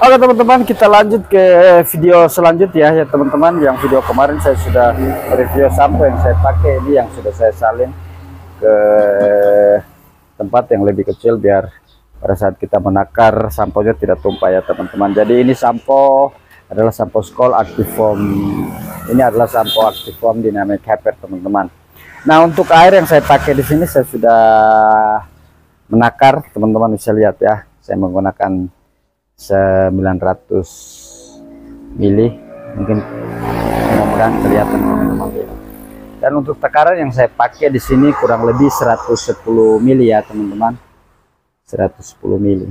Oke teman-teman, kita lanjut ke video selanjutnya ya teman-teman. Yang video kemarin saya sudah review sampo yang saya pakai, ini yang sudah saya salin ke tempat yang lebih kecil biar pada saat kita menakar samponya tidak tumpah ya teman-teman. Jadi ini sampo adalah sampo Skoll Actifoam. Ini adalah sampo Actifoam Dynamic Hyper teman-teman. Nah, untuk air yang saya pakai di sini saya sudah menakar, teman-teman bisa lihat ya. Saya menggunakan 900 mili, mungkin mudah-mudahan kelihatan teman-teman. Dan untuk takaran yang saya pakai di sini kurang lebih 110 mili ya teman-teman, 110 mili.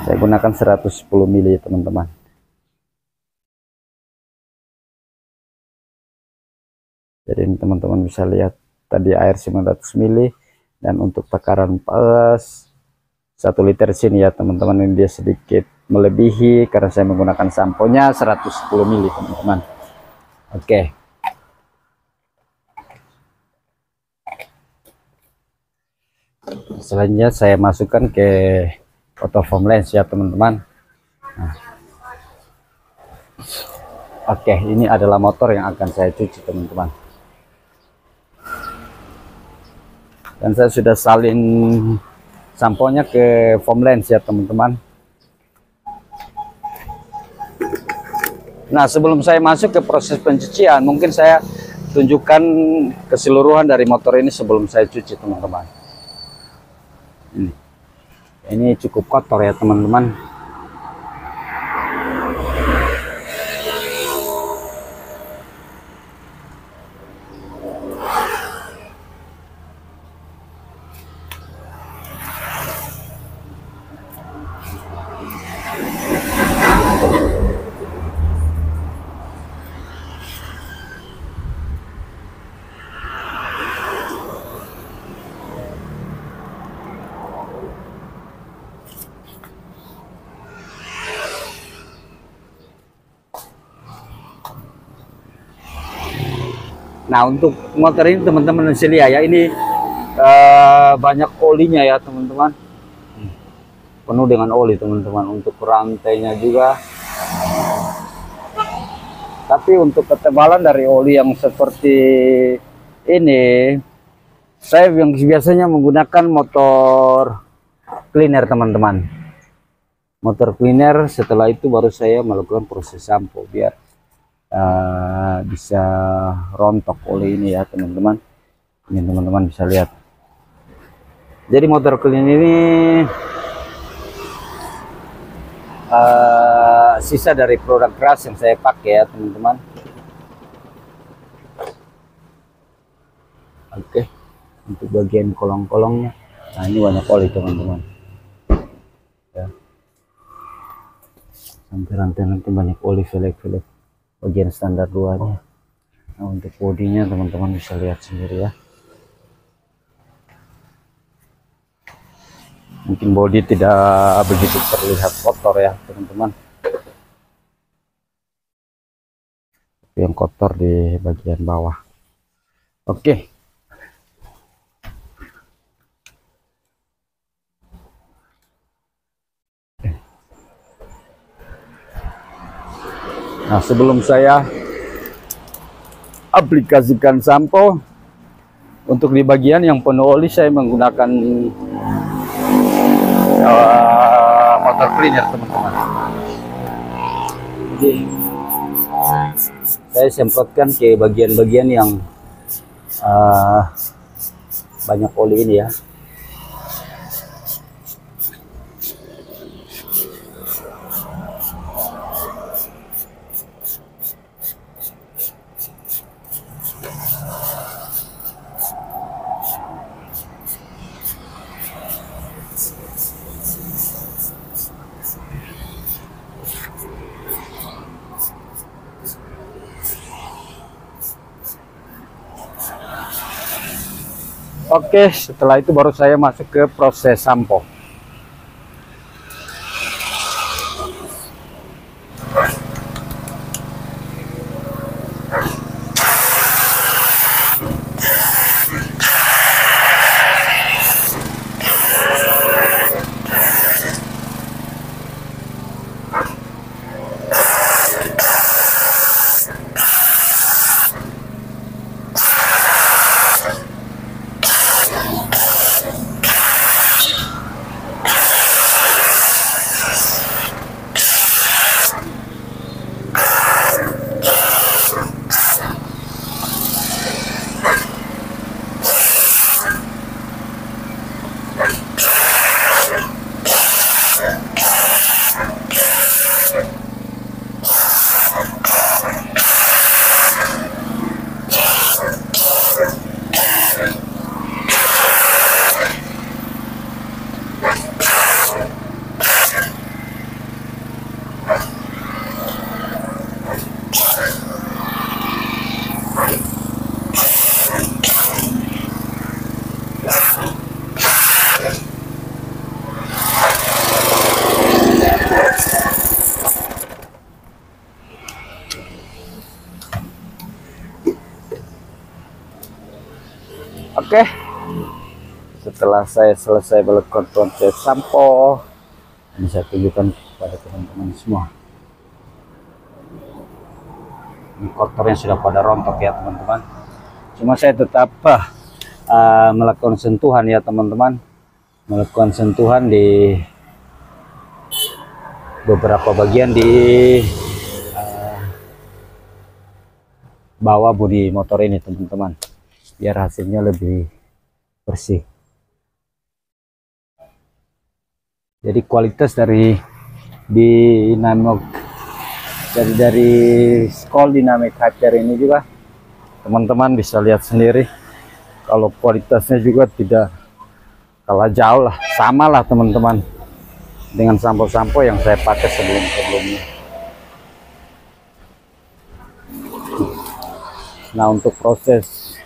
Saya gunakan 110 mili teman-teman. Jadi ini teman-teman bisa lihat tadi air 900 mili, dan untuk takaran pas 1 liter sini ya teman-teman, ini dia sedikit melebihi karena saya menggunakan samponya 110 mili teman-teman. Oke. Selanjutnya saya masukkan ke auto foam lens ya teman-teman. Nah. Oke, ini adalah motor yang akan saya cuci teman-teman. Dan saya sudah salin samponya ke foam lens ya teman-teman. Nah, sebelum saya masuk ke proses pencucian, mungkin saya tunjukkan keseluruhan dari motor ini sebelum saya cuci teman-teman. Ini cukup kotor ya teman-teman. Nah, untuk motor ini teman-teman bisa lihat ya, ini banyak olinya ya teman-teman, penuh dengan oli teman-teman. Untuk rantainya juga, tapi untuk ketebalan dari oli yang seperti ini, saya yang biasanya menggunakan motor cleaner teman-teman. Motor cleaner, setelah itu baru saya melakukan proses sampo biar bisa rontok oli ini ya teman-teman. Ini teman-teman bisa lihat. Jadi motor clean ini sisa dari produk keras yang saya pakai ya teman-teman. Oke, untuk bagian kolong-kolongnya, nah ini banyak oli teman-teman ya. Sampai rantai-rantai banyak oli, velek-velek bagian standar 2-nya. Nah, untuk bodinya teman-teman bisa lihat sendiri ya. Mungkin bodi tidak begitu terlihat kotor ya teman-teman, yang kotor di bagian bawah. Oke. Nah, sebelum saya aplikasikan sampo, untuk di bagian yang penuh oli saya menggunakan motor cleaner teman-teman. Jadi saya semprotkan ke bagian-bagian yang banyak oli ini ya. Oke, setelah itu baru saya masuk ke proses sampo. Oke, setelah saya selesai melakukan proses sampo, ini saya tunjukkan kepada teman-teman semua. Ini kotornya sudah pada rontok ya teman-teman. Cuma saya tetap melakukan sentuhan ya teman-teman, melakukan sentuhan di beberapa bagian di bawah bodi motor ini teman-teman, biar hasilnya lebih bersih. Jadi kualitas dari dari Skol Dynamic Hyper ini juga teman-teman bisa lihat sendiri, kalau kualitasnya juga tidak kalah jauh lah, sama lah teman-teman dengan sampo-sampo yang saya pakai sebelum-sebelumnya. Nah, untuk proses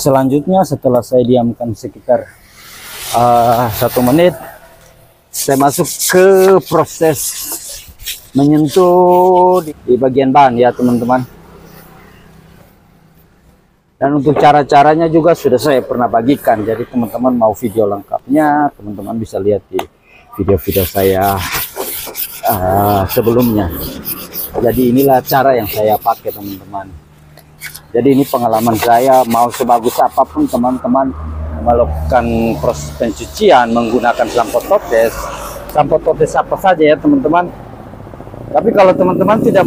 selanjutnya, setelah saya diamkan sekitar 1 menit, saya masuk ke proses menyentuh di bagian ban ya teman-teman. Dan untuk cara-caranya juga sudah saya pernah bagikan, jadi teman-teman mau video lengkapnya, teman-teman bisa lihat di video-video saya sebelumnya. Jadi inilah cara yang saya pakai teman-teman. Jadi ini pengalaman saya, mau sebagus apapun teman-teman melakukan proses pencucian menggunakan sampo totes apa saja ya teman-teman. Tapi kalau teman-teman tidak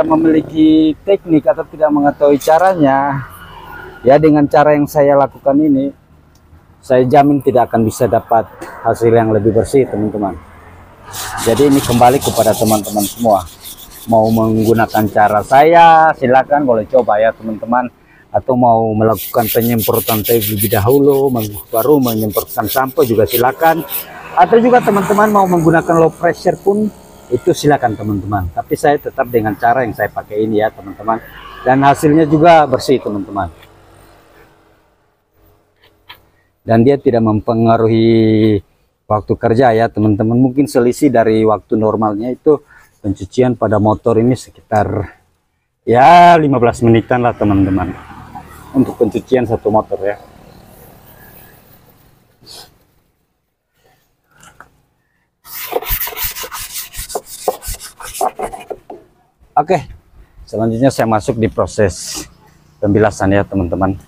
memiliki teknik atau tidak mengetahui caranya, ya dengan cara yang saya lakukan ini, saya jamin tidak akan bisa dapat hasil yang lebih bersih teman-teman. Jadi ini kembali kepada teman-teman semua, mau menggunakan cara saya silakan, boleh coba ya teman-teman, atau mau melakukan penyemprotan terlebih dahulu baru menyemprotkan sampo juga silakan, atau juga teman-teman mau menggunakan low pressure pun itu silakan teman-teman. Tapi saya tetap dengan cara yang saya pakai ini ya teman-teman, dan hasilnya juga bersih teman-teman, dan dia tidak mempengaruhi waktu kerja ya teman-teman. Mungkin selisih dari waktu normalnya itu pencucian pada motor ini sekitar ya 15 menitan lah teman-teman, untuk pencucian satu motor ya. Oke, selanjutnya saya masuk di proses pembilasan ya teman-teman.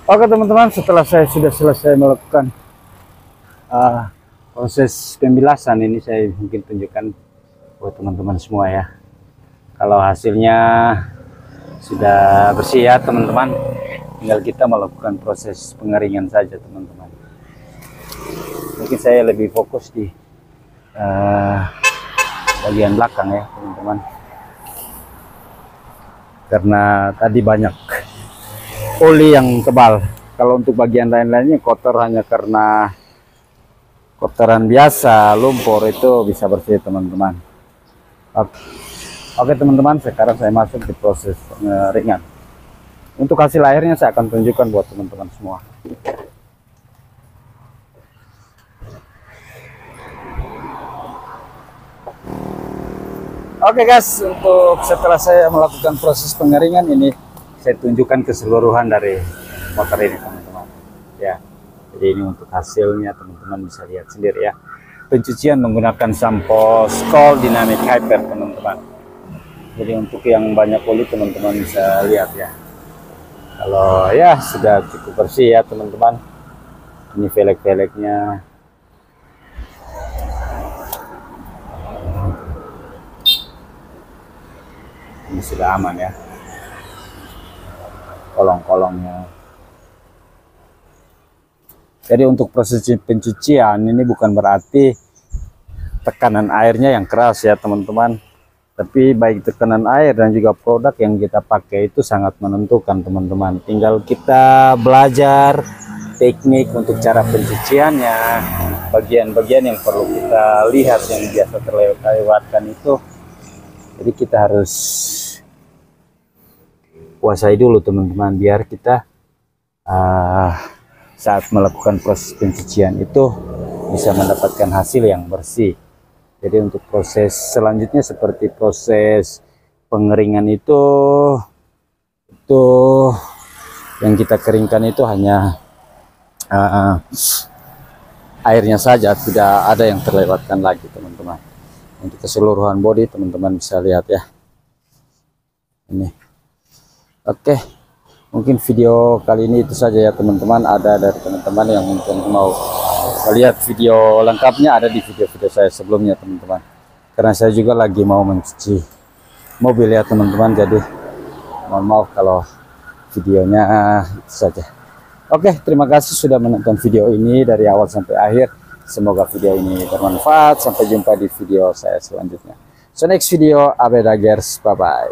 Oke teman-teman, setelah saya sudah selesai melakukan proses pembilasan ini, saya mungkin tunjukkan buat teman-teman semua ya. Kalau hasilnya sudah bersih ya teman-teman, tinggal kita melakukan proses pengeringan saja teman-teman. Mungkin saya lebih fokus di bagian belakang ya teman-teman, karena tadi banyak oli yang tebal. Kalau untuk bagian lain-lainnya kotor hanya karena kotoran biasa, lumpur, itu bisa bersih teman-teman. Oke teman-teman, sekarang saya masuk di proses pengeringan. Untuk hasil akhirnya saya akan tunjukkan buat teman-teman semua. Oke guys, untuk setelah saya melakukan proses pengeringan ini, saya tunjukkan keseluruhan dari motor ini teman-teman. Ya, jadi ini untuk hasilnya teman-teman bisa lihat sendiri ya. Pencucian menggunakan sampo Skoll Dynamic Hyper teman-teman. Jadi untuk yang banyak oli teman-teman bisa lihat ya. Kalau ya sudah cukup bersih ya teman-teman. Ini velg-velgnya. Ini sudah aman ya, kolong-kolongnya. Jadi untuk proses pencucian ini bukan berarti tekanan airnya yang keras ya teman-teman, tapi baik tekanan air dan juga produk yang kita pakai itu sangat menentukan teman-teman. Tinggal kita belajar teknik untuk cara pencuciannya, bagian-bagian yang perlu kita lihat yang biasa terlewatkan itu. Jadi kita harus kuasai dulu teman-teman, biar kita saat melakukan proses pencucian itu bisa mendapatkan hasil yang bersih. Jadi untuk proses selanjutnya seperti proses pengeringan itu yang kita keringkan itu hanya airnya saja, tidak ada yang terlewatkan lagi teman-teman. Untuk keseluruhan bodi teman-teman bisa lihat ya ini. Oke, mungkin video kali ini itu saja ya teman-teman. Ada dari teman-teman yang mungkin mau lihat video lengkapnya, ada di video-video saya sebelumnya teman-teman, karena saya juga lagi mau mencuci mobil ya teman-teman. Jadi mohon maaf kalau videonya itu saja. Oke, terima kasih sudah menonton video ini dari awal sampai akhir. Semoga video ini bermanfaat. Sampai jumpa di video saya selanjutnya. So next video, Abed Agers, bye bye.